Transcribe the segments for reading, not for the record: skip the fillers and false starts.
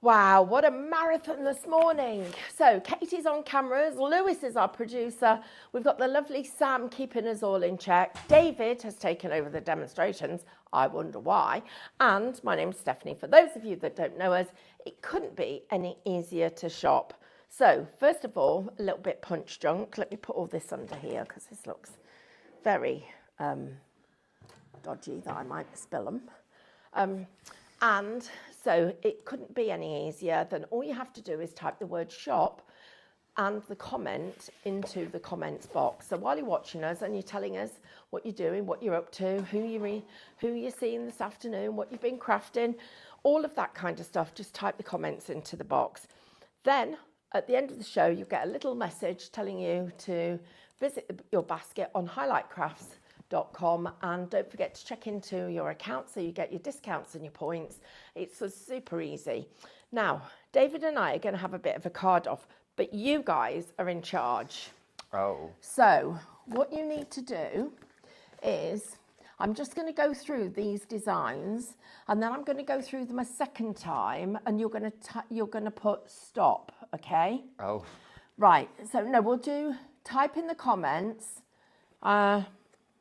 Wow, what a marathon this morning. So Katie's on cameras, Lewis is our producer, we've got the lovely Sam keeping us all in check, David has taken over the demonstrations, I wonder why, and my name's Stephanie. For those of you that don't know us, it couldn't be any easier to shop. So first of all, a little bit punch drunk. Let me put all this under here because this looks very dodgy that I might spill them. And so it couldn't be any easier than all you have to do is type the word shop and the comment into the comments box. So while you're watching us and you're telling us what you're doing, what you're up to, who you're seeing this afternoon, what you've been crafting, all of that kind of stuff, just type the comments into the box. Then at the end of the show, you get a little message telling you to visit your basket on highlightcrafts.com, and don't forget to check into your account so you get your discounts and your points. It's super easy. Now, David and I are going to have a bit of a card off, but you guys are in charge. Oh. So what you need to do is, I'm just going to go through these designs and then I'm going to go through them a second time and you're going to put stop, okay? Oh. Right, so no, we'll do type in the comments.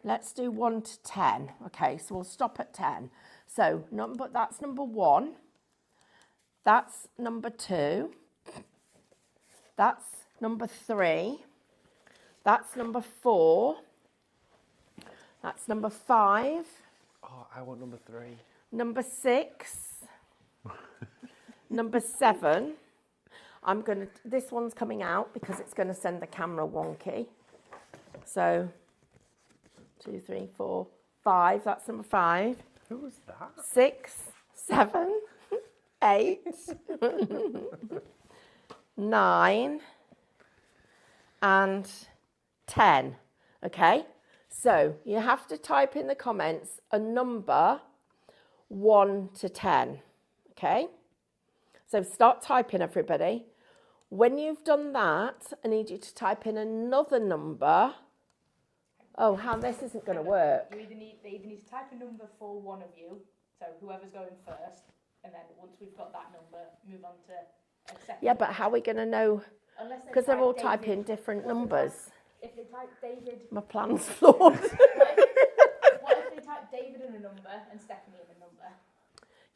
Let's do 1 to 10. Okay, so we'll stop at 10. So that's number 1. That's number 2. That's number 3. That's number 4. That's number 5. Oh, I want number 3. Number 6. Number 7. This one's coming out because it's going to send the camera wonky. So 2, 3, 4, 5. That's number 5. Who was that? 6, 7, 8, 9, and 10. Okay? So you have to type in the comments a number 1 to 10. Okay? So start typing, everybody. When you've done that, I need you to type in another number. Oh, how this isn't going to work. They either need to type a number for one of you, so whoever's going first, and then once we've got that number, move on to a second. Yeah, but how are we going to know? Because they're all typing different numbers. If they type David... My plan's flawed. What if they type David in a number and Stephanie in a number?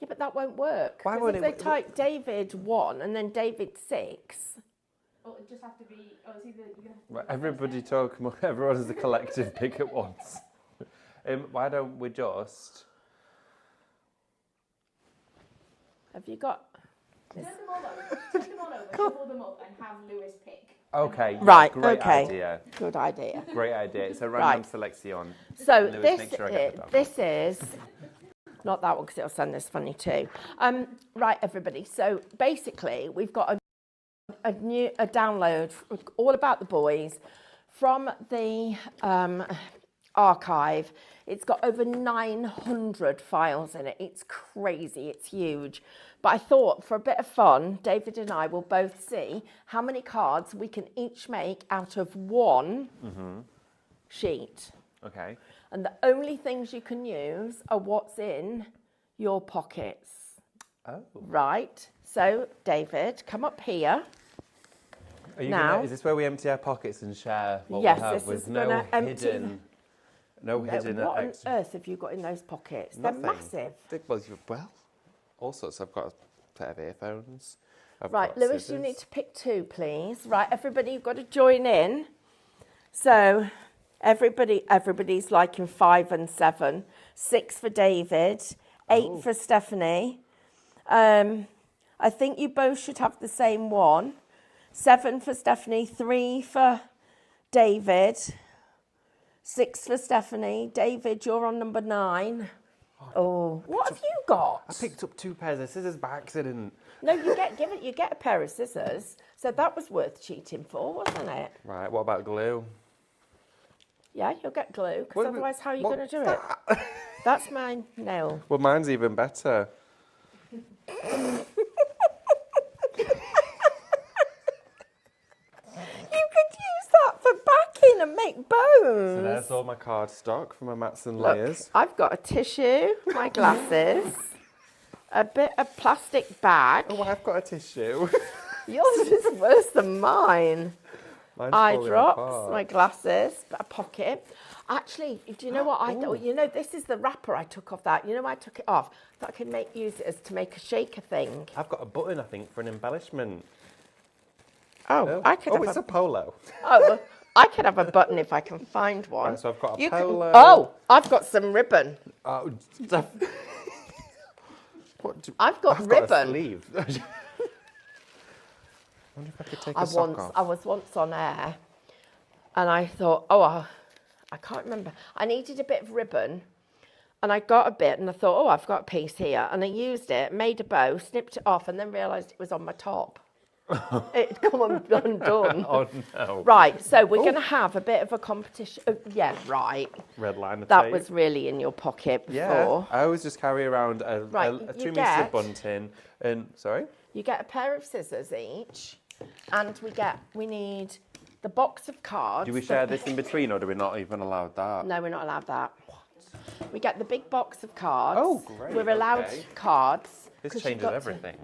Yeah, but that won't work. Why Because if they type David 1 and then David 6... Well, it just have to be... Oh, it's either... Right, everybody talk. Everyone as a collective pick at once. Why don't we just... Have you got... Turn them all over, shuffle them up and have Lewis pick. Okay. Right, great okay. idea. Good idea. Great idea. It's a random Right. selection. So Lewis, make sure I get that. this is... Not that one, because it'll send this funny too. Right, everybody. So basically, we've got a download all about the boys from the archive. It's got over 900 files in it. It's crazy. It's huge. But I thought for a bit of fun, David and I will both see how many cards we can each make out of one sheet. Okay. And the only things you can use are what's in your pockets. Oh. Right. So, David, come up here. Are you Now- is this where we empty our pockets and share what Yes, we have this with is no gonna empty hidden... No hidden... What on extra- earth have you got in those pockets? Nothing. They're massive. Well, all sorts. I've got a pair of earphones. I've Right, got Lewis, scissors. you need to pick 2, please. Right, everybody, you've got to join in. So, everybody's liking 5 and 7. 6 for David, 8 for Stephanie. I think you both should have the same one. 7 for Stephanie, 3 for David, 6 for Stephanie. David, you're on number 9. Oh, what have you got? I picked up 2 pairs of scissors by accident. No, you get a pair of scissors. So that was worth cheating for, wasn't it? Right, what about glue? Yeah, you'll get glue, What- because otherwise how are you what- going to do it? That's my nail. Well, mine's even better. You could use that for backing and make bones. So there's all my card stock for my mats and Look, layers. I've got a tissue, my glasses, a bit of plastic bag. Oh, I've got a tissue. Yours is worse than mine. Mine's Eye falling drops, apart. my glasses, a pocket. Actually, do you know what I thought? You know, this is the wrapper I took off that. You know why I took it off? I thought I could use it as to make a shaker thing. I've got a button, I think, for an embellishment. Oh, I could have it's a polo. Oh, I could have a button if I can find one. Right, so I've got a You can- polo. Oh, I've got some ribbon. Oh, I've got I've ribbon. got a sleeve. I wonder if I could take a sock off. I was once on air, and I thought, I can't remember. I needed a bit of ribbon, and I got a bit, and I thought, I've got a piece here, and I used it, made a bow, snipped it off, and then realised it was on my top. It'd come undone. Oh no! Right, so we're going to have a bit of a competition. Oh, yeah, right. Red line of That tape. was really in your pocket before. Yeah, I always just carry around a Right, 2 you meters get- of bunting, and sorry. You get a pair of scissors each, and we need the box of cards. Do we share this in between, or do we not even allowed that? No, we're not allowed that. We get the big box of cards. Oh, great, We're allowed okay. cards. This 'cause you've changes got to- everything.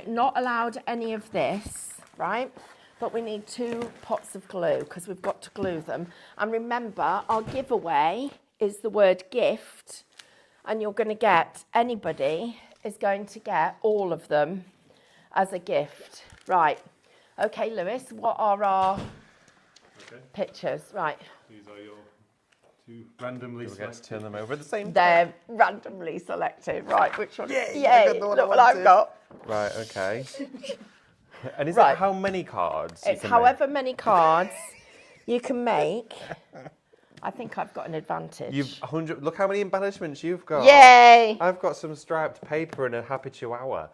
Not allowed any of this, right? But we need 2 pots of glue because we've got to glue them. And remember, our giveaway is the word gift, and you're going to get, anybody is going to get all of them as a gift. Right. Okay, Lewis, what are our pictures? Right. These are your 2 randomly We get to selected. turn them over at the same time. They're randomly selected. Right, which one? Yay, I got the one I look what I've wanted. got. Right, okay. And is Right. it how many cards? you It's can however many cards you can make. I think I've got an advantage. You've 100. Look how many embellishments you've got. Yay! I've got some striped paper and a happy chihuahua.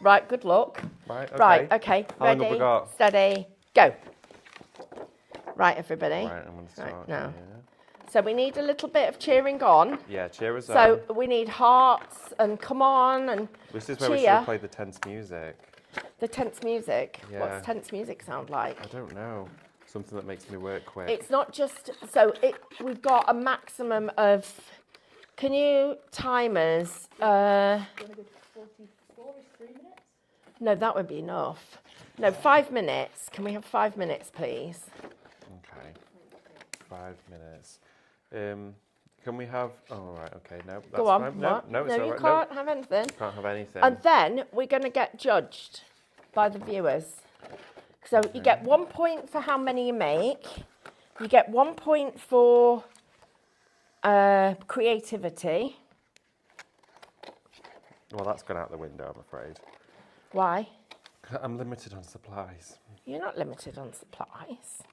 Right, good luck. Right, okay. Right, okay. How long Ready, have we got? steady, go. Right, everybody. Right, I'm going to start now. here. So we need a little bit of cheering on. Yeah, cheer us So on. we need hearts and come on and This is where we should cheer. have played the tense music. The tense music. Yeah. What's tense music sound like? I don't know. Something that makes me work quick. It's not just, so we've got a maximum of, can you timers, Do you want to go to 44 is 3 minutes? no, that would be enough. No, 5 minutes. Can we have 5 minutes, please? Okay. 5 minutes. Can we have? Oh, right. Okay. No, that's Go on. fine. No, What? no, it's all you right. can't have anything. No, can't have anything. And then we're going to get judged by the viewers. So you get 1 point for how many you make. You get 1 point for creativity. Well, that's gone out the window, I'm afraid. Why? I'm limited on supplies. You're not limited on supplies.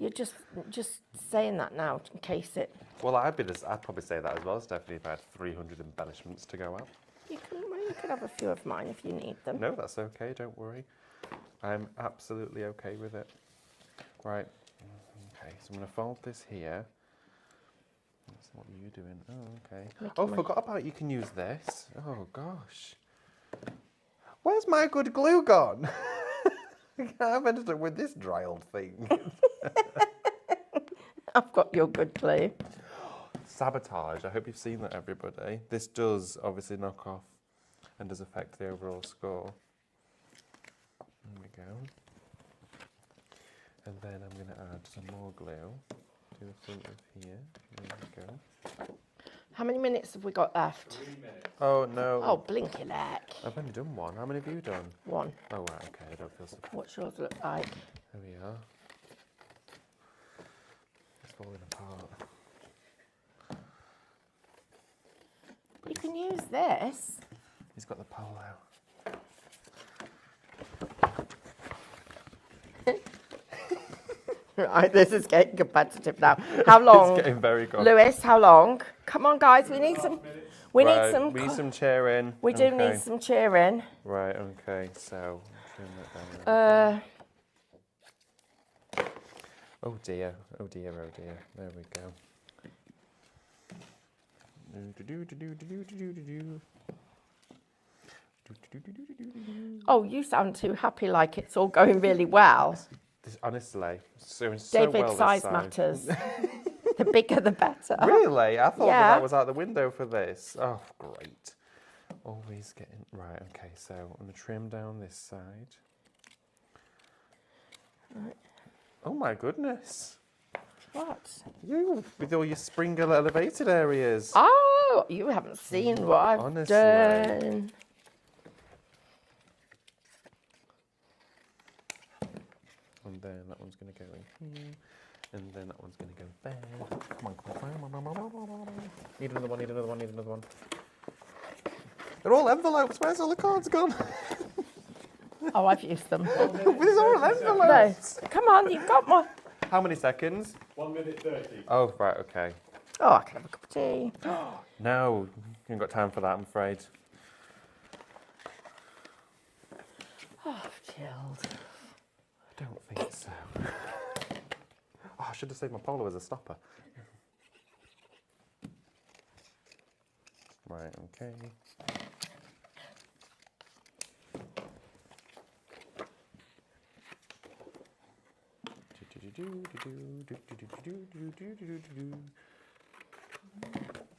You're just saying that now in case it. Well, I'd probably say that as well, Stephanie, if I had 300 embellishments to go out. You can have a few of mine if you need them. No, that's okay. Don't worry. I'm absolutely okay with it. Right. Okay. So I'm going to fold this here. That's what you're doing. Oh, okay. Oh, forgot about you can use this. Oh gosh. Where's my good glue gone? I've ended up with this dry old thing. I've got your good glue. Sabotage. I hope you've seen that, everybody. This does obviously knock off and does affect the overall score. There we go. And then I'm going to add some more glue to the front of here. There we go. How many minutes have we got left? 3 minutes. Oh, no. Oh, blinky neck. I've only done one. How many have you done? 1. Oh, right. Okay. I don't feel so bad. What's yours look like? There we are. It's falling apart. You can use this. He's got the pole out. Right, this is getting competitive now. How long? It's getting very good. Lewis, how long? Come on, guys, we need some. We Right, need some. We need some cheering. We do Okay. need some cheering. Right, okay, so turn that down. Oh dear, oh dear, oh dear. There we go. Oh, you sound too happy, like it's all going really well. Honestly, so David, well this size side. matters. The bigger the better. Really? I thought Yeah. that was out the window for this. Oh, great. Always getting... Right, okay, so I'm going to trim down this side. Right. Oh my goodness. What? You, with all your sprinkle elevated areas. Oh, you haven't seen what I've Honestly. done. And then that one's going to go in here. And then that one's going to go there. Come on, come on. Need another one, need another one, need another one. They're all envelopes. Where's all the cards gone? Oh, I've used them. These are all envelopes. No. Come on, you've got more. How many seconds? 1 minute 30. Oh, right, okay. Oh, I can have a cup of tea. No, you haven't got time for that, I'm afraid. Oh, I've chilled. I don't think so. Oh, I should have saved my polo as a stopper. Right, okay.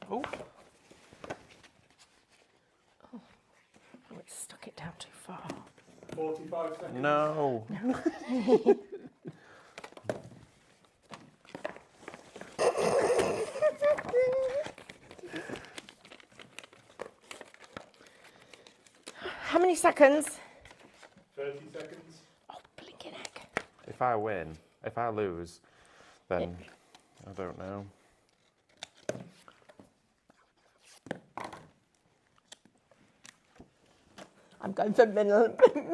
Oh, Oh, it stuck it down too far. 45 seconds. no. How many seconds? 30 seconds. Oh, blinking heck. If I win, if I lose, then I don't know. I'm going for minimalist.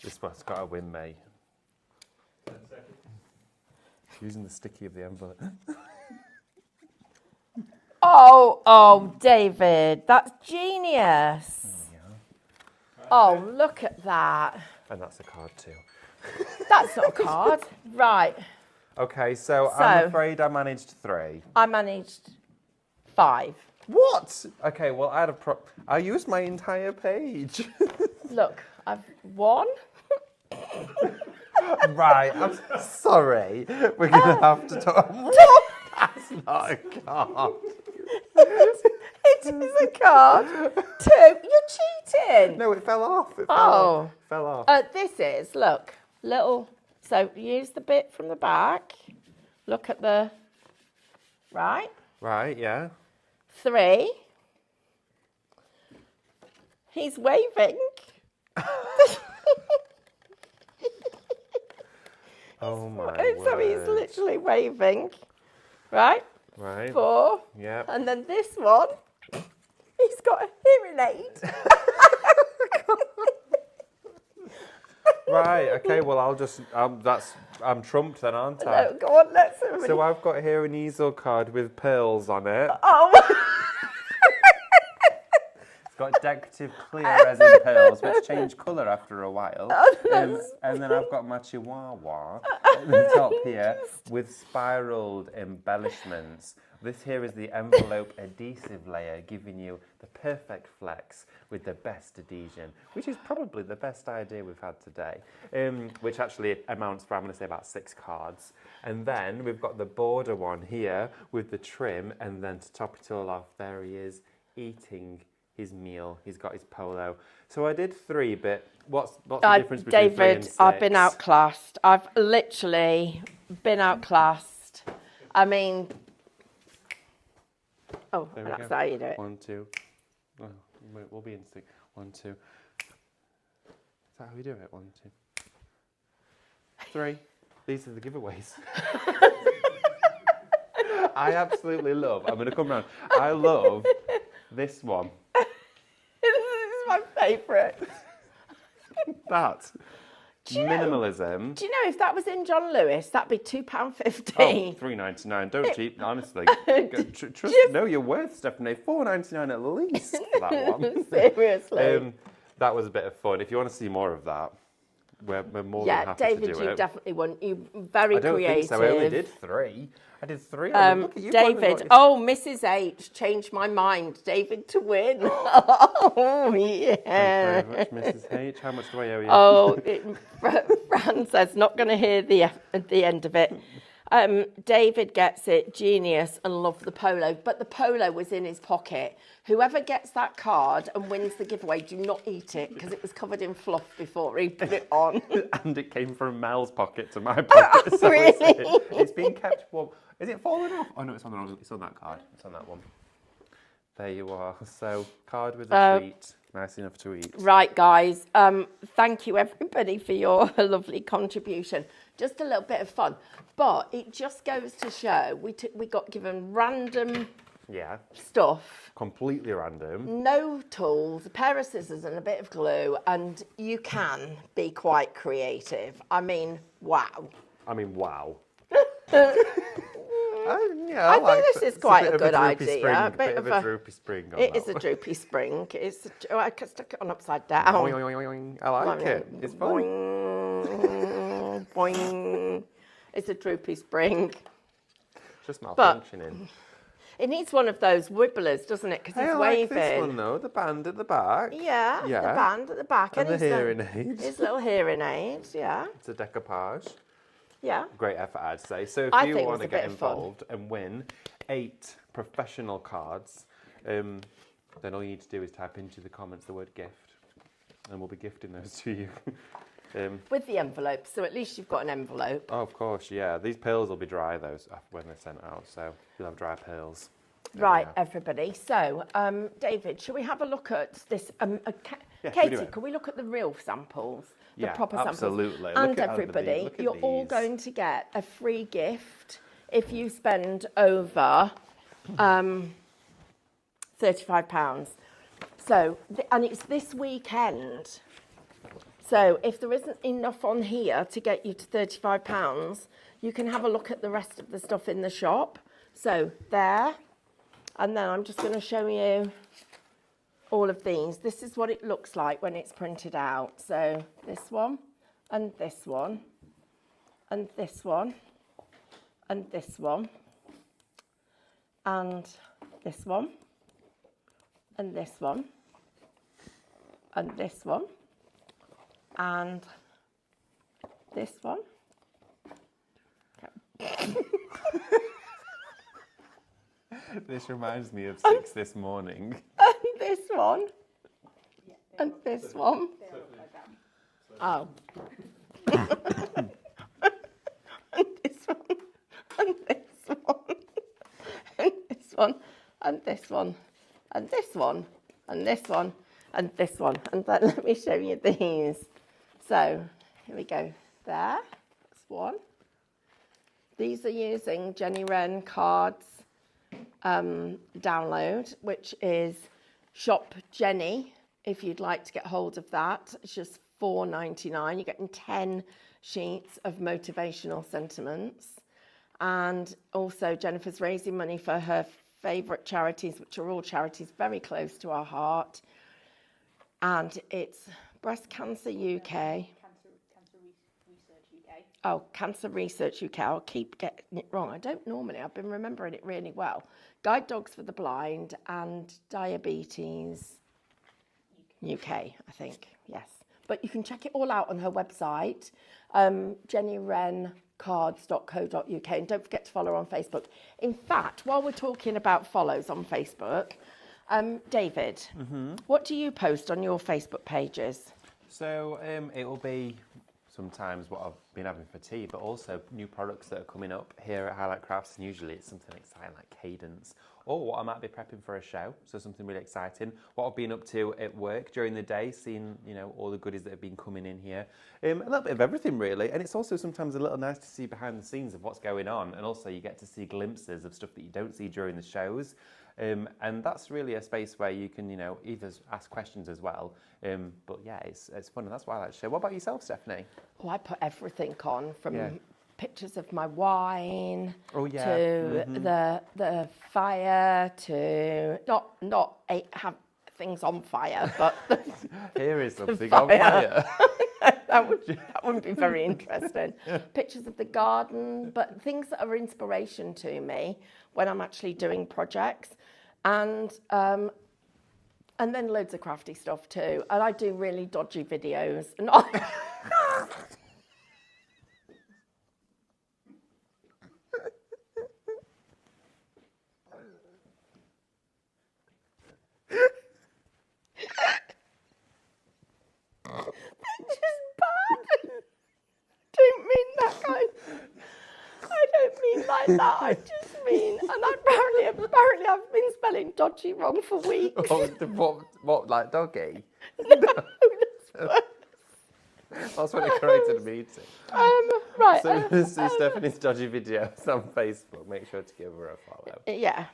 This one's got to win, mate. 10 seconds. Using the sticky of the envelope. Oh, David, that's genius. Oh, look at that. And that's a card too. That's not a card. Right, Okay, so So- I'm afraid I managed 3. I managed 5. What? Okay, well, I used my entire page. Look, I've won. Right, I'm sorry. We're going to have to talk. That's not a card. It is a card. 2. You're cheating. No, it fell off. It fell Oh. off. Fell off. This is, look, little. So use the bit from the back. Look at the, right? Right, yeah. 3. He's waving. Oh my So he's word. literally waving. Right? Right. 4. Yep. And then this one, he's got a hearing aid. Right, okay, well, I'll just, I'm trumped then, aren't I? No, go on, let's have So I've got here an easel card with pearls on it. Oh, It's got decorative clear resin pearls, which change colour after a while. And then I've got my chihuahua at the top here with spiralled embellishments. This here is the envelope adhesive layer, giving you the perfect flex with the best adhesion, which is probably the best idea we've had today, which actually amounts for, I'm going to say, about 6 cards. And then we've got the border one here with the trim, and then to top it all off, there he is eating his meal. He's got his polo. So I did 3, but what's the difference between 3 and David, 6? I've been outclassed. I've literally been outclassed. I mean, oh, There we that's go. how you do it. 1, 2. Oh, we'll be in sync. 1, 2. Is that how we do it? 1, 2. 3. These are the giveaways. I absolutely love, I'm going to come round. I love this one. This is my favourite. That. you know- Minimalism. Do you know if that was in John Lewis, that'd be £2.50. Oh, $3.99. Don't cheat, honestly. Trust, know your worth, Stephanie. $4.99 at least for that one. Seriously. That was a bit of fun. If you want to see more of that, we're more than Yeah, happy David, to do you it. definitely won. You very I don't creative. think so. I only did 3. I did 3. I mean, look at you. David, oh, Mrs. H changed my mind. David to win. Oh, yeah. Thanks very much, Mrs. H. How much do I owe you? Oh, Fran says not going to hear the end of it. David gets it, genius, and love the polo. But the polo was in his pocket. Whoever gets that card and wins the giveaway, do not eat it because it was covered in fluff before he put it on. And it came from Mel's pocket to my pocket. So Really? it's been kept warm. Is it falling off? Oh no, it's on that card. It's on that one. There you are. So card with a treat, nice enough to eat. Right, guys. Thank you everybody for your lovely contribution. Just a little bit of fun, but it just goes to show we got given random stuff, completely random, no tools, a pair of scissors and a bit of glue, and you can be quite creative. I mean, wow. I think this is quite a good idea. A bit of a droopy spring. It is a droopy spring. I could stick it on upside down. I like it. It's fun. Boing, boing. It's a droopy spring. Just malfunctioning. It needs one of those wibblers, doesn't it? Because it's waving. I like this one though. The band at the back. Yeah, the band at the back. And the hearing aid. His little hearing aid, yeah. It's a decoupage. Yeah. Great effort, I'd say. So if you want to get involved and win 8 professional cards, then all you need to do is type into the comments the word gift, and we'll be gifting those to you. With the envelope, so at least you've got an envelope. Oh, of course, yeah. These pearls will be dry, though, when they're sent out, so you'll have dry pearls. Right, everybody. So, David, shall we have a look at this? Katie, can we look at the real samples? The proper samples? Absolutely. And everybody, you're all going to get a free gift if you spend over £35. So, and it's this weekend. So if there isn't enough on here to get you to £35, you can have a look at the rest of the stuff in the shop. So there, and then I'm just going to show you all of these. This is what it looks like when it's printed out. So this one, and this one, and this one, and this one, and this one, and this one, and this one, and this one. Okay. This reminds me of 6 this morning. And this one. And this one. Oh. And this one. And this one. And this one. And this one. And this one. And this one. And this one. And then let me show you these. So here we go. There. That's one. These are using Jenny Wren cards download, which is Shop Jenny, if you'd like to get hold of that. It's just $4.99. You're getting 10 sheets of motivational sentiments. And also Jennifer's raising money for her favourite charities, which are all charities very close to our heart. And it's Breast Cancer UK. Oh, Cancer Research UK. I'll keep getting it wrong. I don't normally. I've been remembering it really well. Guide Dogs for the Blind and Diabetes UK, I think. Yes. But you can check it all out on her website, jennyrencards.co.uk. And don't forget to follow her on Facebook. In fact, while we're talking about follows on Facebook, David, what do you post on your Facebook pages? So it will be sometimes what I've been having for tea, but also new products that are coming up here at Highlight Crafts, and usually it's something exciting like cadence, or what I might be prepping for a show, so something really exciting. What I've been up to at work during the day, seeing all the goodies that have been coming in here, a little bit of everything really, and it's also sometimes a little nice to see behind the scenes of what's going on, and also you get to see glimpses of stuff that you don't see during the shows. And that's really a space where you can, either ask questions as well. But yeah, it's fun, and that's why I like to share. What about yourself, Stephanie? Oh, I put everything on, from pictures of my wine to the fire, to not have things on fire, but here is something on fire. that wouldn't be very interesting. Pictures of the garden, but things that are inspiration to me when I'm actually doing projects, and then loads of crafty stuff too. And I do really dodgy videos. And just bad. Don't mean that kind. I don't mean like that. I just mean, and apparently I've been spelling dodgy wrong for weeks. What, like doggy? No, that's worse. That's when it created a meeting. Right. So see Stephanie's dodgy videos on Facebook. Make sure to give her a follow. Yeah.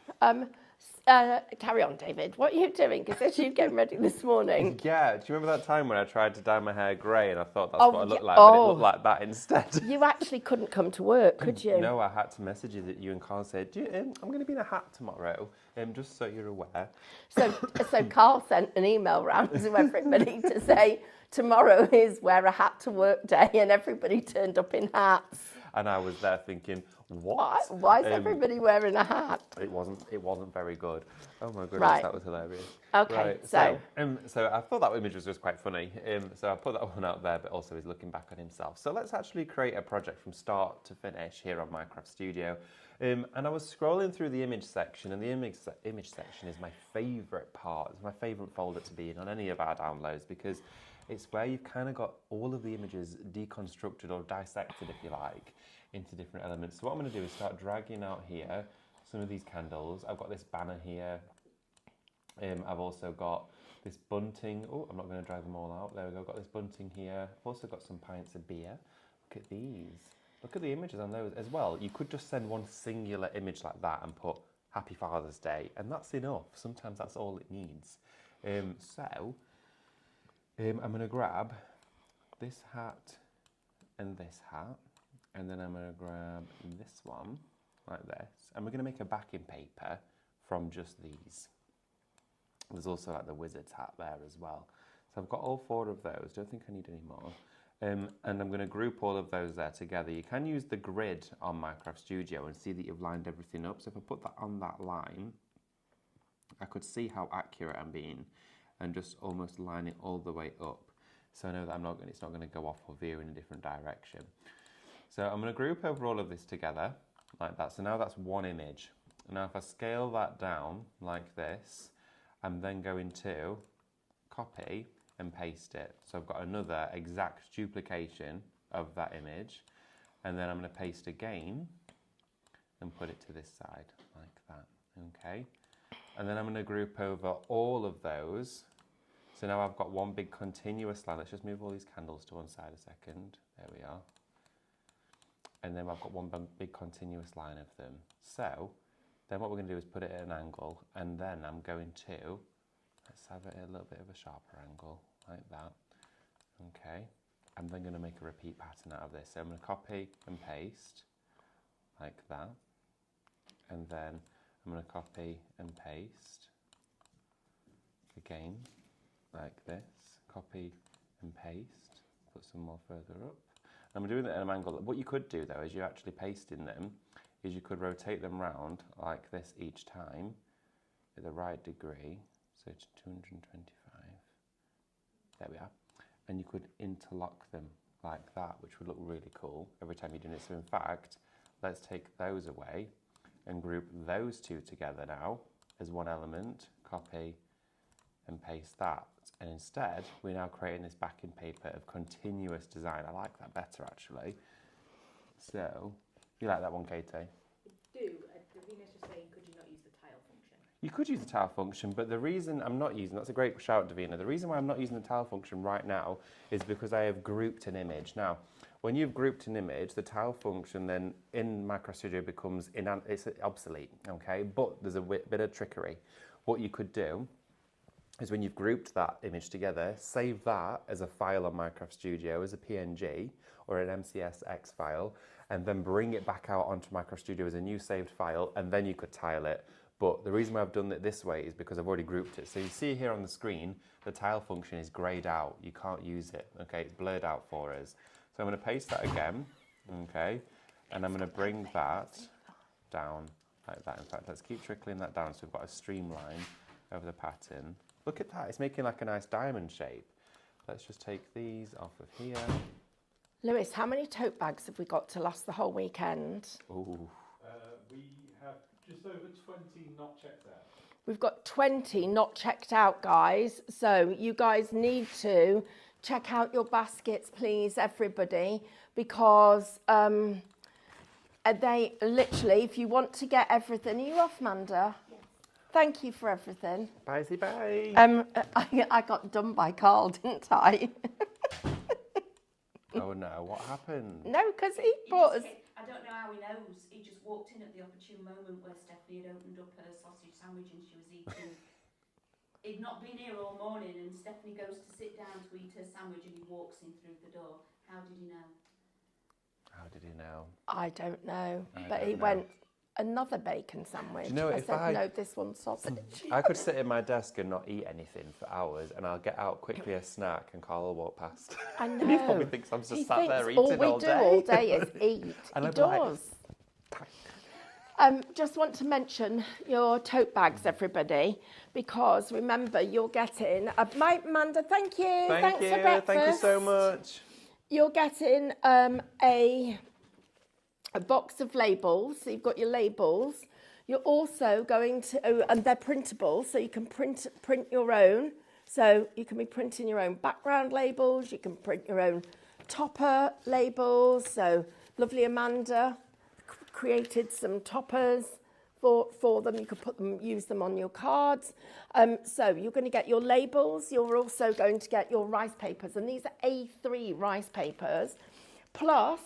Carry on, David. What are you doing? Because you're getting ready this morning. Yeah. Do you remember that time when I tried to dye my hair grey and I thought that's Oh, what I looked yeah. like, but it Oh. looked like that instead? You actually couldn't come to work, could you? No, I had to message you that you and Carl said, I'm going to be in a hat tomorrow, just so you're aware. So Carl sent an email round to everybody to say tomorrow is wear a hat to work day, and everybody turned up in hats. And I was there thinking, what? Why is everybody wearing a hat? It wasn't very good. Oh my goodness, Right. that was hilarious. Okay, Right, so I thought that image was just quite funny. So I put that one out there, but also he's looking back on himself. So let's actually create a project from start to finish here on Minecraft Studio. And I was scrolling through the image section, and the image section is my favourite part. It's my favourite folder to be in on any of our downloads because it's where you've kind of got all of the images deconstructed or dissected, if you like, into different elements. So what I'm going to do is start dragging out here some of these candles. I've got this banner here. I've also got this bunting. Oh, I'm not going to drag them all out. There we go. I've got this bunting here. I've also got some pints of beer. Look at these. Look at the images on those as well. You could just send one singular image like that and put Happy Father's Day, and that's enough. Sometimes that's all it needs. I'm going to grab this hat and this hat, and then I'm going to grab this one like this, and we're going to make a backing paper from just these. There's also like the wizard's hat there as well. So I've got all 4 of those. Don't think I need any more. And I'm going to group all of those there together. You can use the grid on Minecraft Studio and see that you've lined everything up. So if I put that on that line, I could see how accurate I'm being and just almost line it all the way up. So I know that it's not going to go off or veer in a different direction. So I'm going to group over all of this together like that. So now that's one image. Now if I scale that down like this, I'm then going to copy and paste it. So I've got another exact duplication of that image, and then I'm going to paste again and put it to this side like that. Okay, and then I'm going to group over all of those. So now I've got one big continuous line. Let's just move all these candles to one side a second. There we are. And then I've got one big continuous line of them. So then what we're going to do is put it at an angle, and then I'm going to, let's have it at a little bit of a sharper angle, like that. Okay, I'm then going to make a repeat pattern out of this. So I'm going to copy and paste, like that. And then I'm going to copy and paste, again, like this. Copy and paste, put some more further up. I'm doing it at an angle. What you could do though, is you actually pasting them, is you could rotate them round like this each time at the right degree. So it's 225. There we are. And you could interlock them like that, which would look really cool every time you're doing it. So in fact, let's take those away and group those 2 together now as one element. Copy and paste that. And instead, we're now creating this backing paper of continuous design. I like that better, actually. So, you like that one, Katie? I do. Davina's just saying, could you not use the tile function? You could use the tile function, but the reason I'm not using, that's a great shout, Davina. The reason why I'm not using the tile function right now is because I have grouped an image. Now, when you've grouped an image, the tile function then in Minecraft Studio becomes it's obsolete, okay? But there's a bit of trickery. What you could do is when you've grouped that image together, save that as a file on Minecraft Studio as a PNG or an MCSX file, and then bring it back out onto Minecraft Studio as a new saved file, and then you could tile it. But the reason why I've done it this way is because I've already grouped it. So you see here on the screen, the tile function is greyed out. You can't use it, okay? It's blurred out for us. So I'm going to paste that again, okay? And I'm going to bring that down like that. In fact, let's keep trickling that down so we've got a streamline over the pattern. Look at that, it's making like a nice diamond shape. Let's just take these off of here. Lewis, how many tote bags have we got to last the whole weekend? Ooh. We have just over 20 not checked out. We've got 20 not checked out, guys. So you guys need to check out your baskets, please, everybody, because they literally, if you want to get everything, are you off, Manda? Yes. Thank you for everything. Bye. I got done by Carl, didn't I? Oh no, what happened? No, because he brought us. I don't know how he knows. He just walked in at the opportune moment where Stephanie had opened up her sausage sandwich and she was eating. He'd not been here all morning and Stephanie goes to sit down to eat her sandwich and he walks in through the door. How did he know? How did he know? I don't know, but he went, another bacon sandwich. Do you know, I if said, I- no, this one's sausage. I could sit at my desk and not eat anything for hours, and I'll get out quickly a snack, and Carl will walk past. I know. He probably thinks I'm just He sat there thinks eating all we do all day is eat. And He I'm like, does. Just want to mention your tote bags, everybody, because remember, you're getting Amanda, thank you. Thanks for breakfast. Thank you so much. You're getting a box of labels. So you've got your labels. You're also going to, and they're printable, so you can print your own. So you can be printing your own background labels. You can print your own topper labels. So lovely Amanda created some toppers for them. You could use them on your cards. So you're going to get your labels. You're also going to get your rice papers, and these are A3 rice papers. Plus,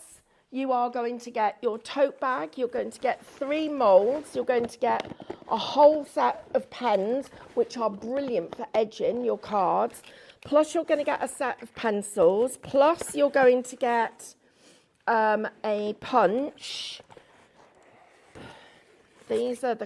you are going to get your tote bag. You're going to get 3 moulds. You're going to get a whole set of pens, which are brilliant for edging your cards. Plus, you're going to get a set of pencils. Plus, you're going to get a punch. These are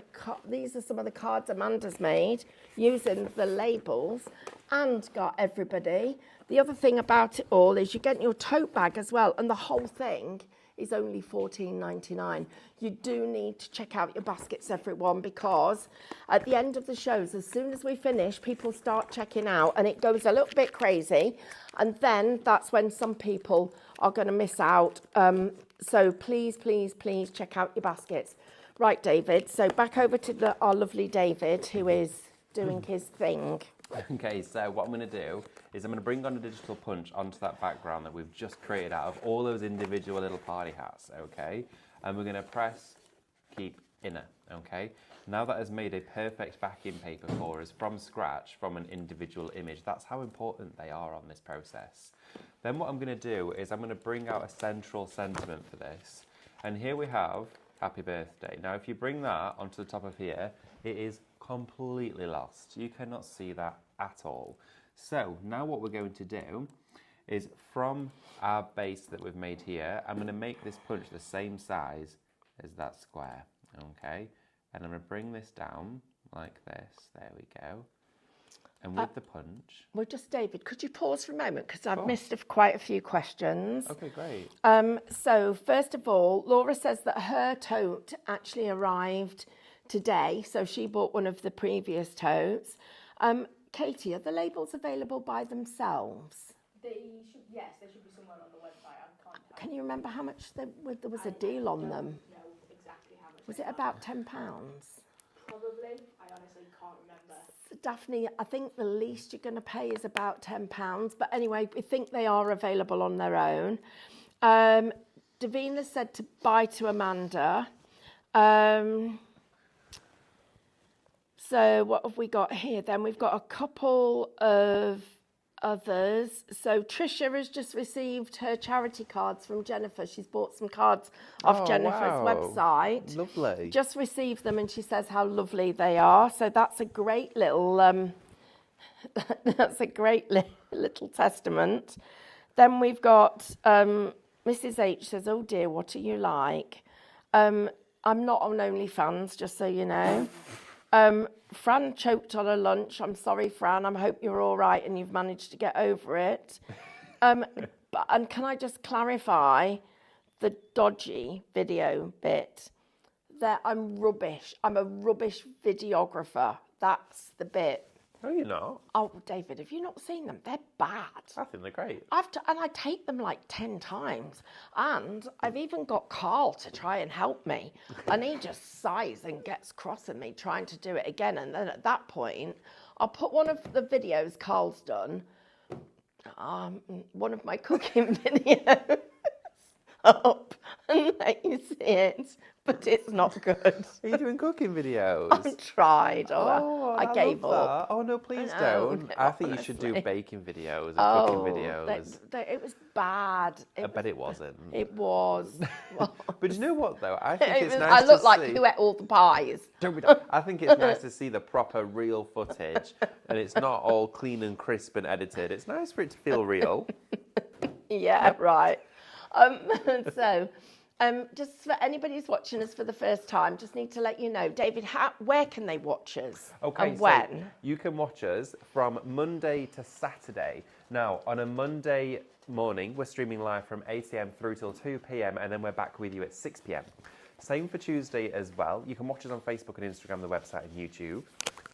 some of the cards Amanda's made using the labels. And got everybody. The other thing about it all is you get your tote bag as well, and the whole thing is only $14.99. You do need to check out your baskets, everyone, because at the end of the shows, as soon as we finish, people start checking out, and it goes a little bit crazy, and then that's when some people are going to miss out. So please, please, please check out your baskets. Right, David, so back over to our lovely David, who is doing his thing. Okay, so what I'm going to do is I'm going to bring on a digital punch onto that background that we've just created out of all those individual little party hats, okay? And we're going to press keep inner, okay? Now that has made a perfect backing paper for us from scratch from an individual image. That's how important they are on this process. Then what I'm going to do is I'm going to bring out a central sentiment for this. And here we have happy birthday. Now, if you bring that onto the top of here, it is completely lost. You cannot see that at all. So now what we're going to do is from our base that we've made here, I'm going to make this punch the same size as that square, okay? And I'm going to bring this down like this. There we go. And with the punch... Well, just David, could you pause for a moment? Because I've missed quite a few questions. Okay, great. So first of all, Laura says that her tote actually arrived today. So she bought one of the previous totes. Katie, are the labels available by themselves? Yes, they should be somewhere on the website. I can't tell. Can you remember how much there was a deal on them? I don't know exactly how much. Was they it are. about £10? Probably. I honestly can't remember. Daphne, I think the least you're going to pay is about £10. But anyway, we think they are available on their own. Davina said to buy to Amanda. So what have we got here then? We've got a couple of others. So Trisha has just received her charity cards from Jennifer. She's bought some cards off Jennifer's website. Lovely. Just received them, and she says how lovely they are. So that's a great little little testament. Then we've got Mrs. H says, "Oh dear, what are you like?" I'm not on OnlyFans, just so you know. Fran choked on her lunch. I'm sorry, Fran. I hope you're all right and you've managed to get over it. And can I just clarify the dodgy video bit? That I'm rubbish. I'm a rubbish videographer. That's the bit. No, you're not. Oh, David, have you not seen them? They're bad. I think they're great. And I take them like 10 times. And I've even got Carl to try and help me. And he just sighs and gets cross at me trying to do it again. And then at that point, I'll put one of the videos Carl's done, one of my cooking videos, up and let you see it. But it's not good. Are you doing cooking videos? I tried. I love gave up. that. Oh, no, please I know, don't. I think you should do honestly. baking videos and cooking videos. It was bad. I bet it wasn't. It was. Well, But you know what, though? I think it's nice I look to like see... who ate all the pies. I think it's nice to see the proper, real footage. And it's not all clean and crisp and edited. It's nice for it to feel real. Yeah, right. So, just for anybody who's watching us for the first time, just need to let you know, David, where can they watch us? Okay, And so when? you can watch us from Monday to Saturday. Now, on a Monday morning, we're streaming live from 8 a.m. through till 2 p.m. and then we're back with you at 6 p.m. Same for Tuesday as well. You can watch us on Facebook and Instagram, the website and YouTube,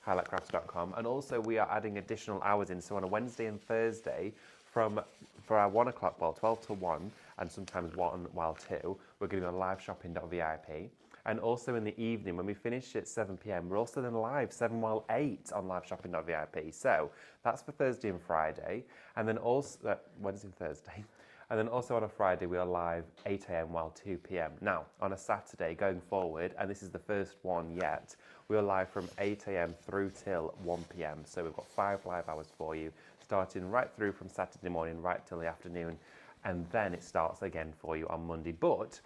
highlightcrafts.com. And also we are adding additional hours in. So on a Wednesday and Thursday, for our 1 o'clock, 12 to 1, and sometimes 1 while 2, we're going to be on liveshopping.vip. And also in the evening, when we finish at 7 p.m, we're also then live 7 while 8 on liveshopping.vip. So that's for Thursday and Friday. And then also, Wednesday and Thursday. And then also on a Friday, we are live 8 a.m. while 2 p.m. Now, on a Saturday going forward, and this is the first one yet, we are live from 8 a.m. through till 1 p.m. So we've got 5 live hours for you, starting right through from Saturday morning right till the afternoon. And then it starts again for you on Monday. But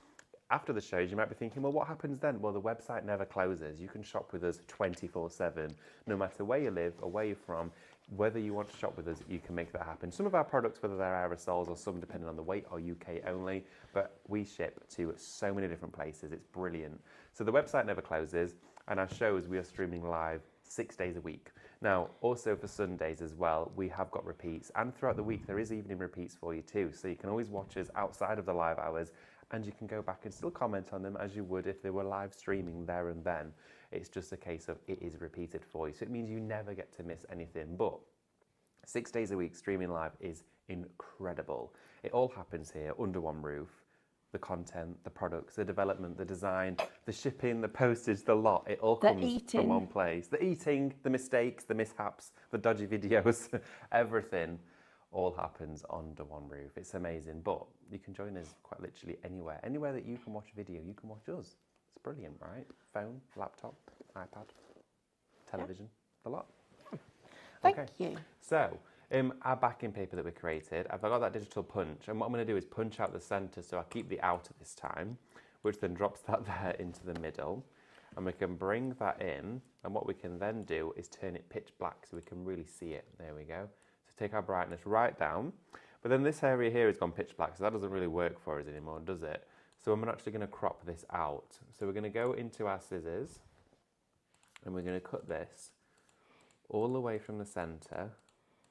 after the shows, you might be thinking, well, what happens then? Well, the website never closes. You can shop with us 24/7, no matter where you live or where you're from. Whether you want to shop with us, you can make that happen. Some of our products, whether they're aerosols or some depending on the weight, are UK only, but we ship to so many different places. It's brilliant. So the website never closes, and our shows, we are streaming live 6 days a week. Now, also for Sundays as well, we have got repeats, and throughout the week, there is evening repeats for you too. So you can always watch us outside of the live hours, and you can go back and still comment on them as you would if they were live streaming there and then. It's just a case of it is repeated for you. So it means you never get to miss anything. But 6 days a week streaming live is incredible. It all happens here under one roof. The content, the products, the development, the design, the shipping, the postage, the lot. It all comes from one place. The eating, the mistakes, the mishaps, the dodgy videos, everything all happens under one roof. It's amazing. But you can join us quite literally anywhere. Anywhere that you can watch a video, you can watch us. It's brilliant, right? Phone, laptop, iPad, television, the lot. Thank you. So, our backing paper that we created, I've got that digital punch, and what I'm going to do is punch out the centre, so I'll keep the outer this time, which then drops that there into the middle, and we can bring that in, and what we can then do is turn it pitch black so we can really see it. There we go. So take our brightness right down, but then this area here has gone pitch black, so that doesn't really work for us anymore, does it? So I'm actually going to crop this out. So we're going to go into our scissors, and we're going to cut this all the way from the centre,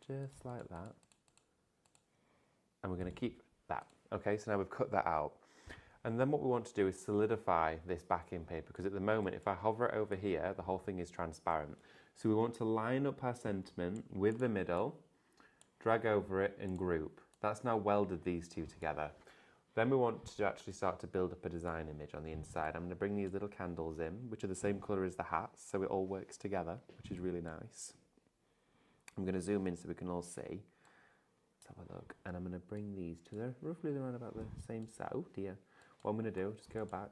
just like that. And we're going to keep that. Okay, so now we've cut that out. And then what we want to do is solidify this backing paper, because at the moment, if I hover it over here, the whole thing is transparent. So we want to line up our sentiment with the middle, drag over it and group. That's now welded these two together. Then we want to actually start to build up a design image on the inside. I'm going to bring these little candles in, which are the same colour as the hats, so it all works together, which is really nice. I'm going to zoom in so we can all see. Let's have a look. And I'm going to bring these to roughly around about the same size. Oh dear. What I'm going to do, just go back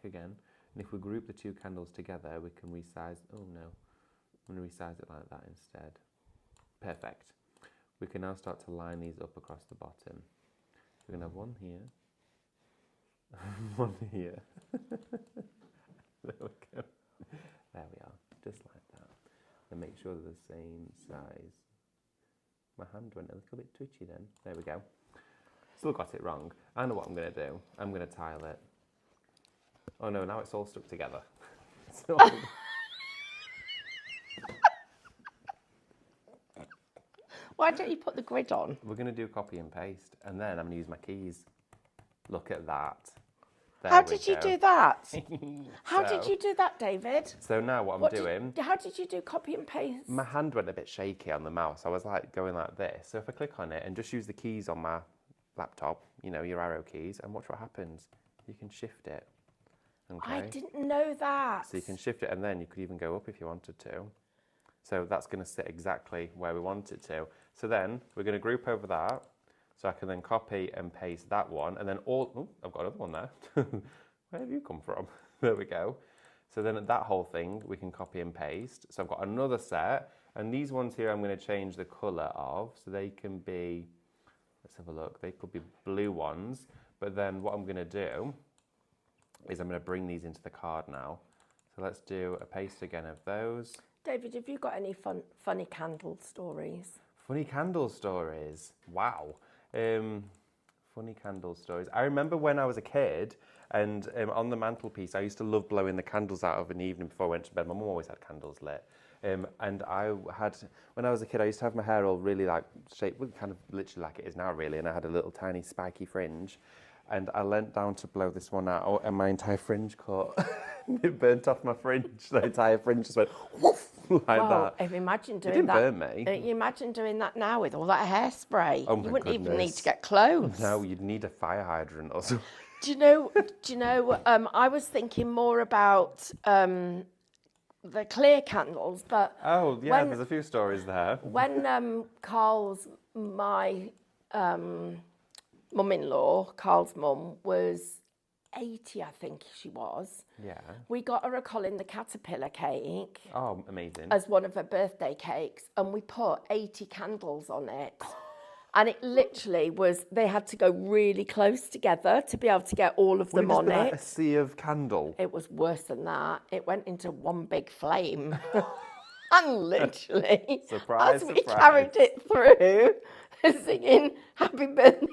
again. And if we group the two candles together, we can resize. Oh no. I'm going to resize it like that instead. Perfect. We can now start to line these up across the bottom. We're going to have one here, one here. There we go. There we are, just like that. And make sure they're the same size. My hand went a little bit twitchy then. There we go. Still got it wrong. I know what I'm going to do. I'm going to tile it. Oh no, now it's all stuck together. So Why don't you put the grid on? We're going to do copy and paste, and then I'm going to use my keys. Look at that. There How we did you go. do that? How did So- you do that, David? So now what I'm What doing, how did you do copy and paste? my hand went a bit shaky on the mouse. I was like going like this. So if I click on it and just use the keys on my laptop, you know, your arrow keys, and watch what happens. You can shift it. Okay. I didn't know that. So you can shift it, and then you could even go up if you wanted to. So that's going to sit exactly where we want it to. So then we're going to group over that. So I can then copy and paste that one, and then I've got another one there. Where have you come from? There we go. So then that whole thing we can copy and paste. So I've got another set, and these ones here I'm going to change the colour of, so they can be, let's have a look, they could be blue ones, but then what I'm going to do is I'm going to bring these into the card now. So let's do a paste again of those. David, have you got any funny candle stories? Funny candle stories. Wow. Funny candle stories. I remember when I was a kid, and on the mantelpiece, I used to love blowing the candles out of an evening before I went to bed. My mum always had candles lit. And I had, when I was a kid, I used to have my hair all really like shaped, well, kind of literally like it is now really, and I had a little tiny spiky fringe. And I leant down to blow this one out, and my entire fringe caught. It burnt off my fringe. The entire fringe just went whoof, like Well, that. if imagine It doing didn't that. burn me. You imagine doing that now with all that hairspray. Oh my you wouldn't even need goodness. to get clothes. No, you'd need a fire hydrant or something. Do you know? I was thinking more about the clear candles, but Oh, yeah, When- there's a few stories there. when my mum-in-law, Carl's mum, was 80, I think she was. Yeah. We got her a Colin the Caterpillar cake Oh, amazing. as one of her birthday cakes, and we put 80 candles on it. And it literally was, they had to go really close together to be able to get all of them on Like a it. sea of candle. It was worse than that. It went into one big flame. And literally, Surprise, as we surprise. carried it through, singing Happy Birthday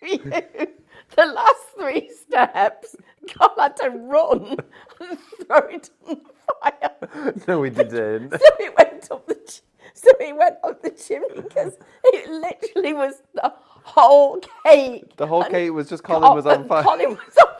to you, the last 3 steps, Carl had to run and throw it on the fire. No, we didn't. So it went up the chimney because it literally was the whole cake. The whole And cake was just Colin was on fire. Colin was on fire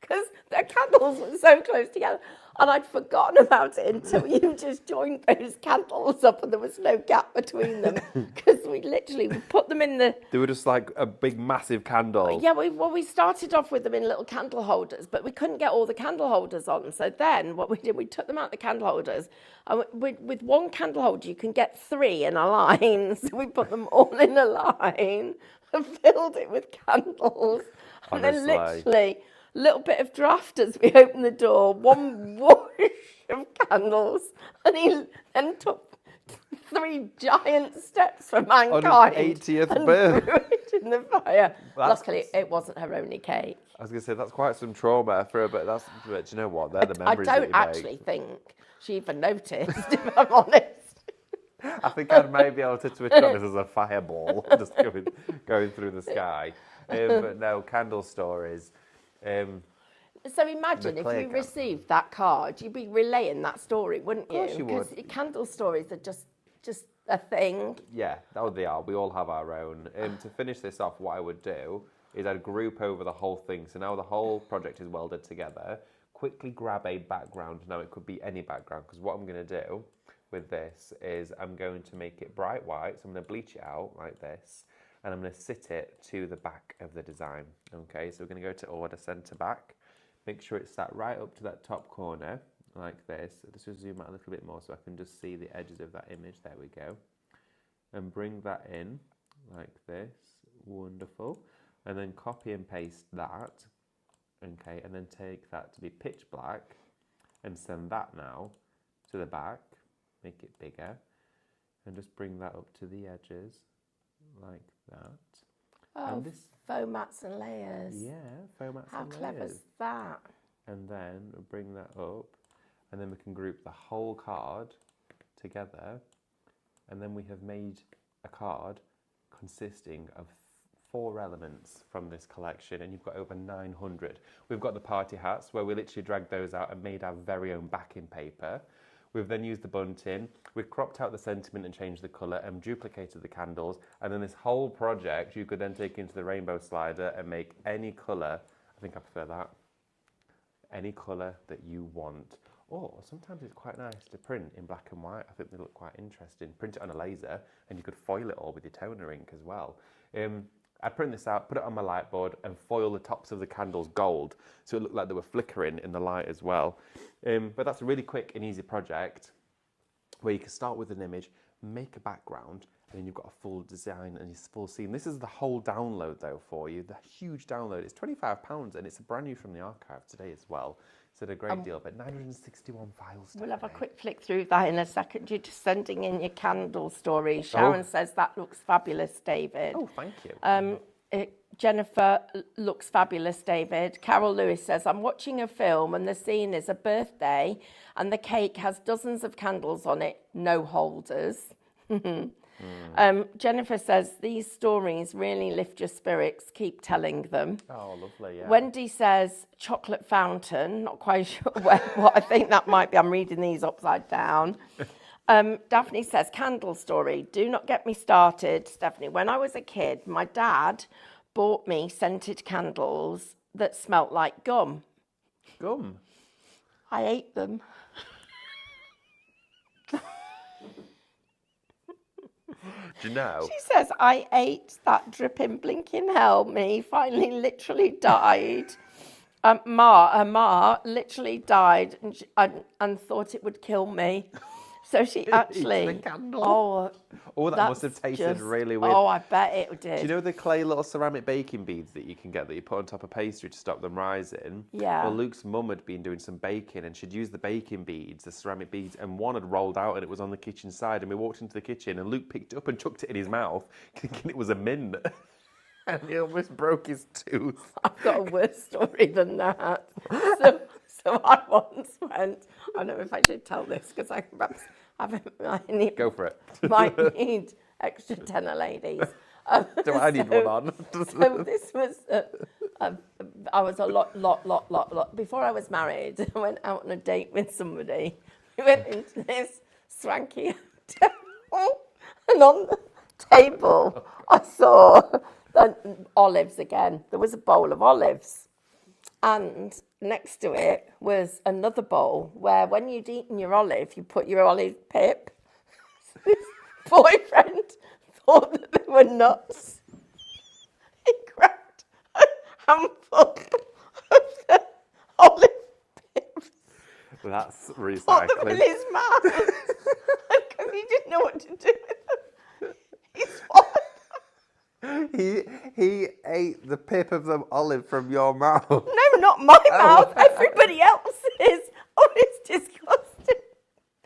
because the candles were so close together. And I'd forgotten about it until you just joined those candles up and there was no gap between them because we literally put them in the... They were just like a big, massive candle. Yeah, we started off with them in little candle holders, but we couldn't get all the candle holders on. So then what we did, we took them out the candle holders. And with one candle holder, you can get 3 in a line. So we put them all in a line and filled it with candles. And then Honestly. literally, little bit of draft as we opened the door, one whoosh of candles. And he then took 3 giant steps for mankind. On his 80th and birth. threw it in the fire. That's- Luckily, it wasn't her only cake. I was going to say, that's quite some trauma for her, but do you know what? They're the memories I that don't you actually make. think she even noticed, if I'm honest. I think I might be able to switch on this as a fireball, just going through the sky. But no, candle stories. So imagine The if clear you candle. received that card, you'd be relaying that story, wouldn't you? Of course you would. Because candle stories are just a thing. Yeah, they are. We all have our own. To finish this off, what I would do is I'd group over the whole thing. So now the whole project is welded together. Quickly grab a background. Now it could be any background, because what I'm going to do with this is I'm going to make it bright white. So I'm going to bleach it out like this, and I'm going to sit it to the back of the design. Okay, so we're going to go to order center back. Make sure it's sat right up to that top corner like this. Let's just zoom out a little bit more so I can just see the edges of that image. There we go. And bring that in like this. Wonderful. And then copy and paste that. Okay, and then take that to be pitch black and send that now to the back. Make it bigger. And just bring that up to the edges like that. Oh, And this, foam mats and layers. yeah, foam mats How and clever's layers. that? And then bring that up, and then we can group the whole card together, and then we have made a card consisting of 4 elements from this collection, and you've got over 900. We've got the party hats where we literally dragged those out and made our very own backing paper. We've then used the bunting, we've cropped out the sentiment and changed the colour and duplicated the candles. And then this whole project you could then take into the rainbow slider and make any colour, I think I prefer that, any colour that you want. Or sometimes it's quite nice to print in black and white. I think they look quite interesting. Print it on a laser and you could foil it all with your toner ink as well. I'd print this out, put it on my light board and foil the tops of the candles gold so it looked like they were flickering in the light as well. But that's a really quick and easy project where you can start with an image, make a background, and then you've got a full design and a full scene. This is the whole download though for you, the huge download. It's £25 and it's a brand new from the archive today as well. So a great deal, but 961 files. We'll have a quick flick through that in a second. You're just sending in your candle story. Sharon says that looks fabulous, David. Oh, thank you. Jennifer looks fabulous, David. Carol Lewis says, I'm watching a film and the scene is a birthday and the cake has dozens of candles on it, no holders. Jennifer says, these stories really lift your spirits. Keep telling them. Oh, lovely, yeah. Wendy says, chocolate fountain. Not quite sure what I think that might be. I'm reading these upside down. Daphne says, candle story. Do not get me started, Stephanie. When I was a kid, my dad bought me scented candles that smelt like gum. Gum? I ate them. Do you know? She says, I ate that dripping, blinking hell. Me finally literally died. Her ma literally died and thought it would kill me. So she actually... the candle. Oh, that must have tasted really weird. Oh, I bet it did. Do you know the clay little ceramic baking beads that you can get that you put on top of pastry to stop them rising? Yeah. Well, Luke's mum had been doing some baking and she'd used the baking beads, the ceramic beads, and one had rolled out and it was on the kitchen side. And we walked into the kitchen and Luke picked it up and chucked it in his mouth, thinking it was a mint. And he almost broke his tooth. I've got a worse story than that. So I once went, I don't know if I should tell this because I perhaps Go for it. might need extra tenor ladies. Do I need one on? So this was, I was a lot. Before I was married, I went out on a date with somebody. We went into this swanky hotel and on the table I saw olives again. There was a bowl of olives. And next to it was another bowl where when you'd eaten your olive, you put your olive pip. This boyfriend thought that they were nuts. He grabbed a handful of the olive pips, That's put recycling. them in his mouth, because he didn't know what to do with them. He swallowed. He ate the pip of the olive from your mouth. No, not my mouth. Everybody else's. Oh, it's disgusting.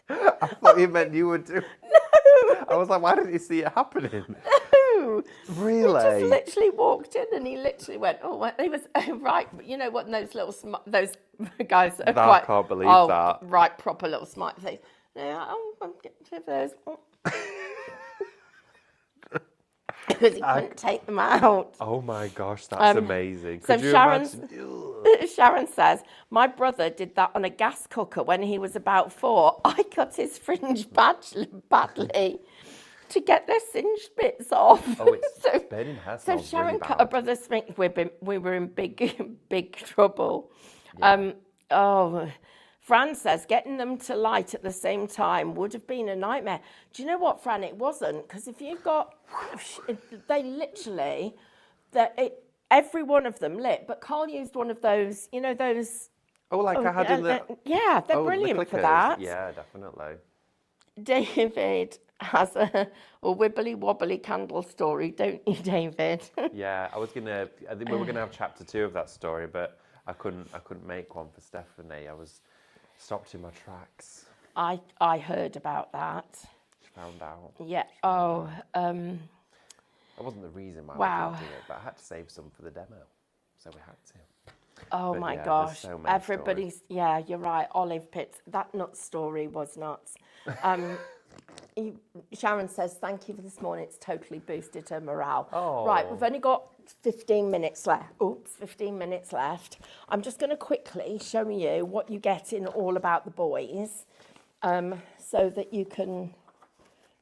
I thought you meant you would do. No. I was like, why didn't you see it happening? No. Really? He just literally walked in and he literally went, oh, well, he was right. You know what? Those little those guys that are I can't believe that. Right, proper little smart thing. Yeah, I'm getting to those. Because he couldn't take them out. Oh my gosh, that's amazing. So Could you imagine? Sharon says, my brother did that on a gas cooker when he was about 4. I cut his fringe badly to get their singed bits off. Oh, it's burning hair. So Sharon really cut her brother's fringe. We were in big trouble. Yeah. Fran says, getting them to light at the same time would have been a nightmare. Do you know what, Fran? It wasn't. Because if you've got... They literally... Every one of them lit. But Carl used one of those, you know, those... Oh, like I had in the... Yeah, they're brilliant for that. Yeah, definitely. David has a wibbly-wobbly candle story, don't you, David? Yeah, I think we were gonna have chapter 2 of that story, but I couldn't make one for Stephanie. I was stopped in my tracks. I heard about that. She found out. Yeah. Oh. That wasn't the reason why Wow. we did it, but I had to save some for the demo, so we had to. Oh But my yeah, there's gosh. so many Everybody's, yeah, you're right. Olive pits. That nuts story was nuts. Sharon says, thank you for this morning. It's totally boosted her morale. Oh. Right, we've only got 15 minutes left. Oops, 15 minutes left. I'm just going to quickly show you what you get in All About the Boys. so that you can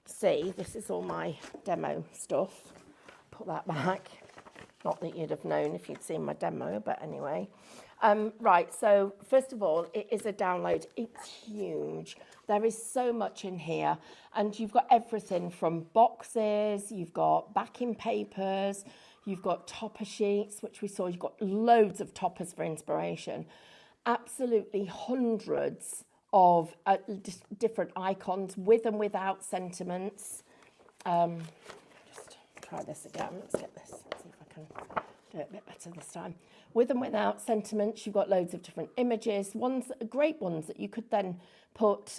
see. This is all my demo stuff. Put that back. Not that you'd have known if you'd seen my demo, but anyway. Right, so first of all, it is a download. It's huge. There is so much in here, and you've got everything from boxes, you've got backing papers, you've got topper sheets, which we saw. You've got loads of toppers for inspiration. Absolutely hundreds of different icons with and without sentiments. Just try this again. Let's get this. Let's see if I can do it a bit better this time. With and without sentiments, you've got loads of different images. Ones that are great ones that you could then put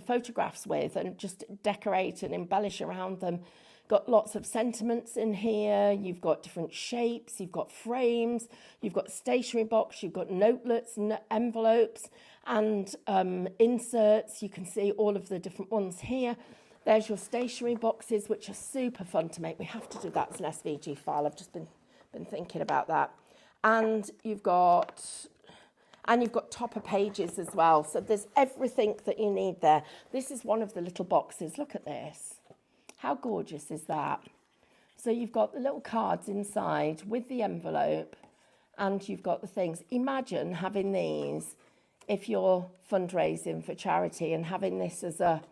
photographs with and just decorate and embellish around them. Got lots of sentiments in here. You've got different shapes. You've got frames. You've got stationery box. You've got notelets and envelopes and inserts. You can see all of the different ones here. There's your stationery boxes, which are super fun to make. We have to do that as an SVG file. I've just been thinking about that. And you've got topper pages as well. So there's everything that you need there. This is one of the little boxes. Look at this. How gorgeous is that? So you've got the little cards inside with the envelope, and you've got the things. Imagine having these if you're fundraising for charity and having this as a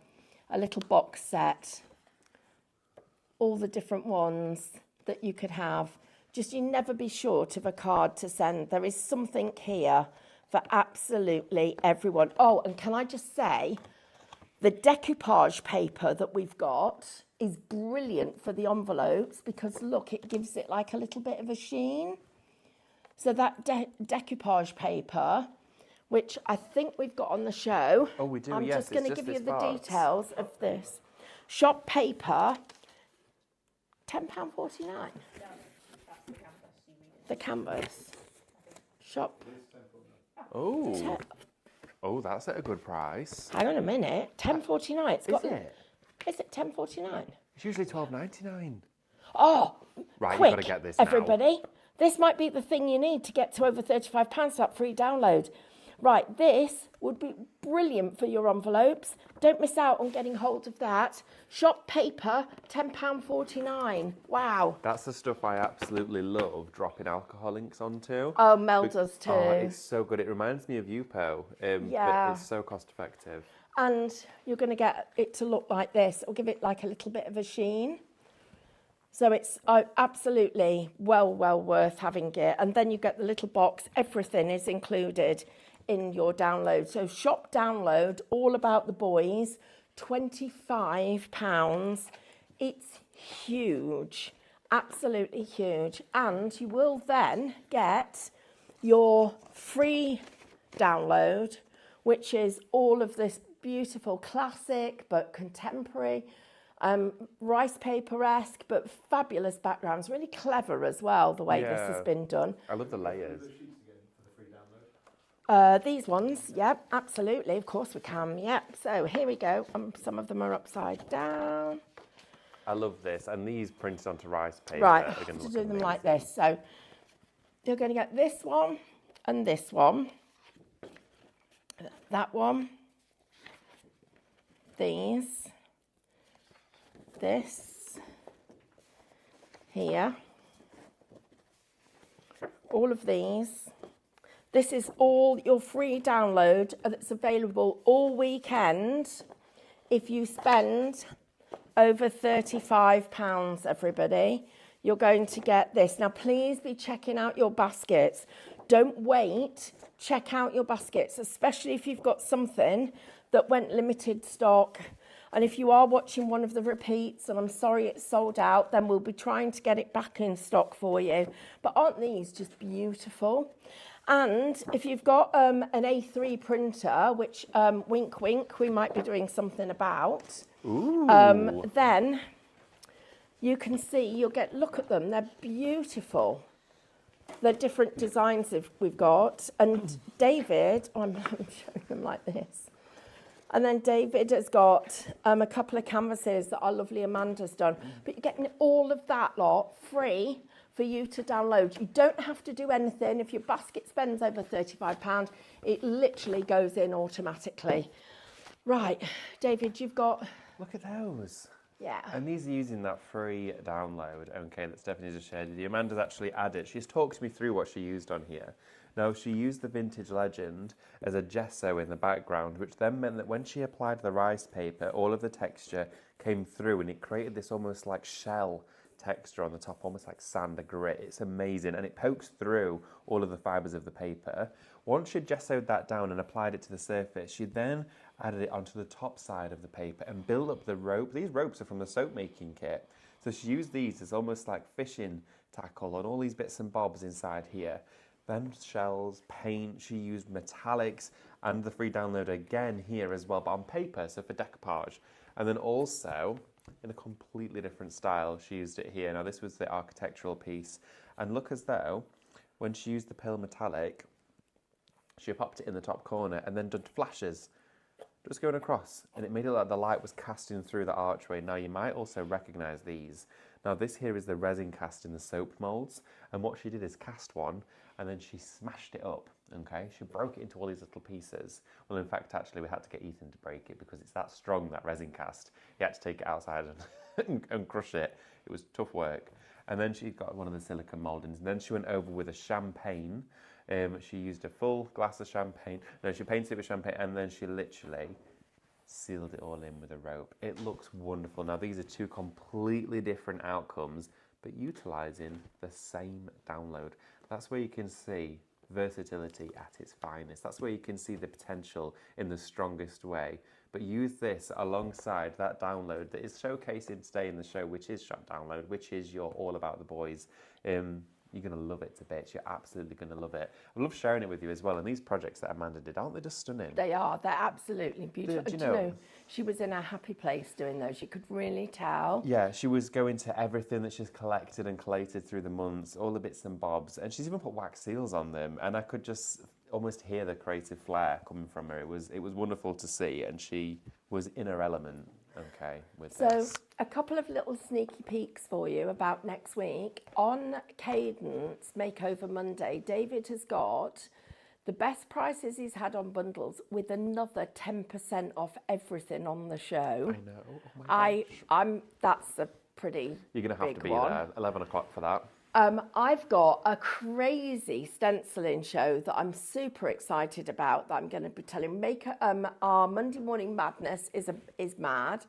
little box set. All the different ones that you could have. Just you never be short of a card to send. There is something here for absolutely everyone. Oh, and can I just say, the decoupage paper that we've got is brilliant for the envelopes because, look, it gives it like a little bit of a sheen. So that decoupage paper, which I think we've got on the show. Oh, we do, I'm yes. just going to it's give just you this the part. details of this. Shop paper, £10.49. No, that's the canvas you read. The canvas. Shop. Oh. Oh, that's at a good price. Hang on a minute. £10.49. It's got. Is it? Is it £10.49? It's usually $12.99. Oh, Right, quick, you've got to get this now. everybody. This might be the thing you need to get to over £35 that free download. Right, this would be brilliant for your envelopes. Don't miss out on getting hold of that. Shop paper, £10.49. Wow. That's the stuff I absolutely love dropping alcohol inks onto. Oh, Mel does too. Oh, it's so good. It reminds me of Yupo, Yeah. but it's so cost effective. And you're going to get it to look like this. Or give it like a little bit of a sheen. So it's absolutely well worth having it. And then you get the little box. Everything is included in your download. So shop download, all about the boys, £25. It's huge, absolutely huge. And you will then get your free download, which is all of this beautiful classic but contemporary, rice paper-esque but fabulous backgrounds, really clever as well, the way this has been done. I love the layers. These ones, yep, absolutely, of course we can, yep. So here we go, some of them are upside down. I love this, and these printed onto rice paper. Right, I are have gonna to look do them amazing. like this. So you're going to get this one and this one, that one, these, this, here, all of these. This is all your free download that's available all weekend if you spend over £35, everybody. You're going to get this. Now, please be checking out your baskets. Don't wait. Check out your baskets, especially if you've got something that went limited stock. And if you are watching one of the repeats, and I'm sorry it's sold out, then we'll be trying to get it back in stock for you. But aren't these just beautiful? And if you've got an A3 printer, which, wink, wink, we might be doing something about, then you can see, you'll get, look at them, they're beautiful. The different designs we've got. And David, I'm showing them like this. And then David has got a couple of canvases that our lovely Amanda's done. But you're getting all of that lot free for you to download. You don't have to do anything. If your basket spends over £35, it literally goes in automatically. Right, David, you've got, Look at those. yeah. And these are using that free download, okay, that Stephanie just shared with you. Amanda's actually added. She's talked me through what she used on here. Now, she used the Vintage Legend as a gesso in the background, which then meant that when she applied the rice paper, all of the texture came through and it created this almost like shell texture on the top, almost like sand, a grit. It's amazing, and it pokes through all of the fibres of the paper. Once she gessoed that down and applied it to the surface, she then added it onto the top side of the paper and built up the rope. These ropes are from the soap making kit. So she used these as almost like fishing tackle on all these bits and bobs inside here. Then shells, paint, she used metallics and the free download again here as well, but on paper, so for decoupage. And then also, in a completely different style, she used it here. Now this was the architectural piece. And look as though, when she used the pearl metallic, she popped it in the top corner and then did flashes just going across, and it made it like the light was casting through the archway. Now you might also recognise these. Now this here is the resin cast in the soap moulds, and what she did is cast one and then she smashed it up, okay? She broke it into all these little pieces. Well, in fact, actually, we had to get Ethan to break it because it's that strong, that resin cast. He had to take it outside and crush it. It was tough work. And then she got one of the silicone mouldings, and then she went over with a champagne. She used a full glass of champagne. No, she painted it with champagne, and then she literally sealed it all in with a rope. It looks wonderful. Now, these are two completely different outcomes, but utilising the same download. That's where you can see versatility at its finest. That's where you can see the potential in the strongest way. But use this alongside that download that is showcasing today in the show, which is Shop Download, which is your All About the Boys. You're going to love it to bits. You're absolutely going to love it. I love sharing it with you as well. And these projects that Amanda did, aren't they just stunning? They are. They're absolutely beautiful. Do you Do know- you know, she was in a happy place doing those. You could really tell. Yeah, she was going to everything that she's collected and collated through the months, all the bits and bobs. And she's even put wax seals on them. And I could just almost hear the creative flair coming from her. It was wonderful to see. And she was in her element, okay, with So this. a couple of little sneaky peeks for you about next week. On Cadence Makeover Monday, David has got the best prices he's had on bundles with another 10% off everything on the show. I know. Oh my gosh. That's a pretty You're going to have to big be one. there, 11 o'clock for that. I've got a crazy stenciling show that I'm super excited about that I'm going to be telling. Our Monday Morning Madness is mad.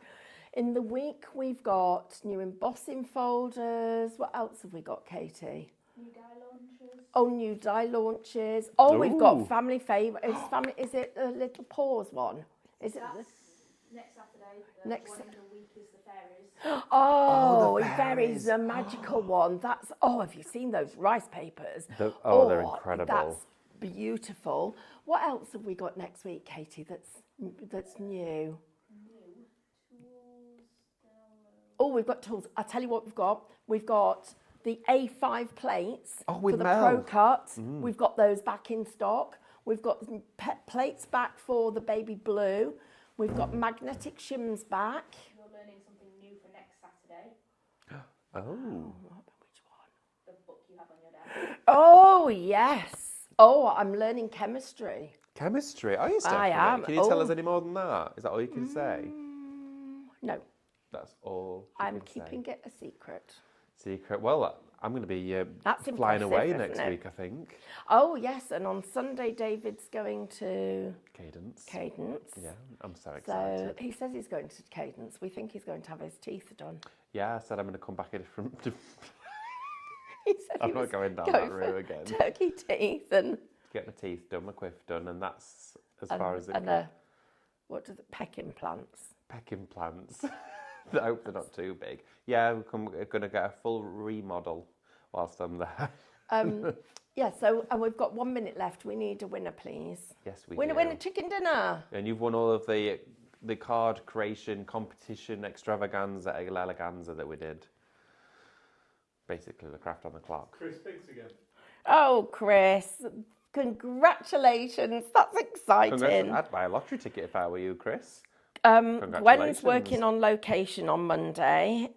In the week, we've got new embossing folders. What else have we got, Katie? New dye launches. Oh, new dye launches. Oh, we've got Ooh. family favourite. Is it a Little Paws one? Is it? That's next Saturday. Next One in the week is the fairies. Oh, the very fairies. the magical one. That's have you seen those rice papers? They're incredible. That's beautiful. What else have we got next week, Katie? That's new. Oh, we've got tools. I'll tell you what we've got. We've got the A5 plates with for the Mel. Pro Cut. We've got those back in stock. We've got plates back for the baby blue. We've got magnetic shims back. You're learning something new for next Saturday. Oh. Which one? The book you have on your desk. Oh, yes. Oh, I'm learning chemistry. Chemistry. Are you, Stephanie? I am. Can you tell Oh. us any more than that? Is that all you can say? No, That's all you I'm can keeping say. it a secret. Secret. Well, I'm going to be That's flying impressive, away isn't next it? week, I think. Oh, yes, and on Sunday, David's going to Cadence. Cadence. Yeah, I'm so So excited. he says he's going to Cadence. We think he's going to have his teeth done. Yeah, I said I'm going to come back a different... He said I'm he not was going down going that route for again. turkey teeth and Get my teeth done, my quiff done, and that's as far as it and goes. what do the peck implants? Peck implants. I hope they're not too big. Yeah, we're going to get a full remodel whilst I'm there. Yeah, so and we've got 1 minute left. We need a winner, please. Yes, we Winner, do. winner, chicken dinner. And you've won all of the card creation competition extravaganza, eleganza that we did. Basically, the craft on the clock. Chris Biggs again. Oh, Chris, congratulations. That's exciting. Congratulations. I'd buy a lottery ticket if I were you, Chris. Gwen's Congratulations. working on location on Monday.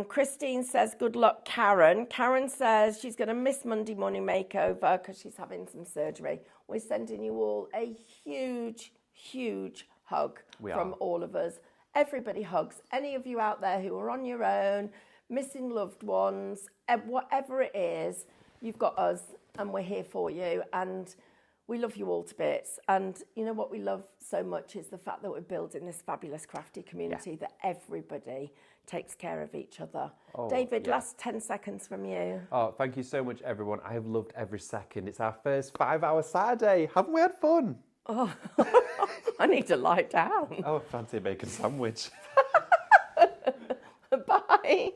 Christine says, good luck, Karen. Karen says she's going to miss Monday Morning Makeover because she's having some surgery. We're sending you all a huge, huge hug We from are. all of us. Everybody hugs. Any of you out there who are on your own, missing loved ones, whatever it is, you've got us and we're here for you. And we love you all to bits. And you know what we love so much is the fact that we're building this fabulous crafty community that everybody takes care of each other. Oh, David, yeah. last 10 seconds from you. Oh, thank you so much, everyone. I have loved every second. It's our first 5-hour Saturday. Haven't we had fun? Oh, I need to lie down. Oh, fancy a bacon sandwich. Bye.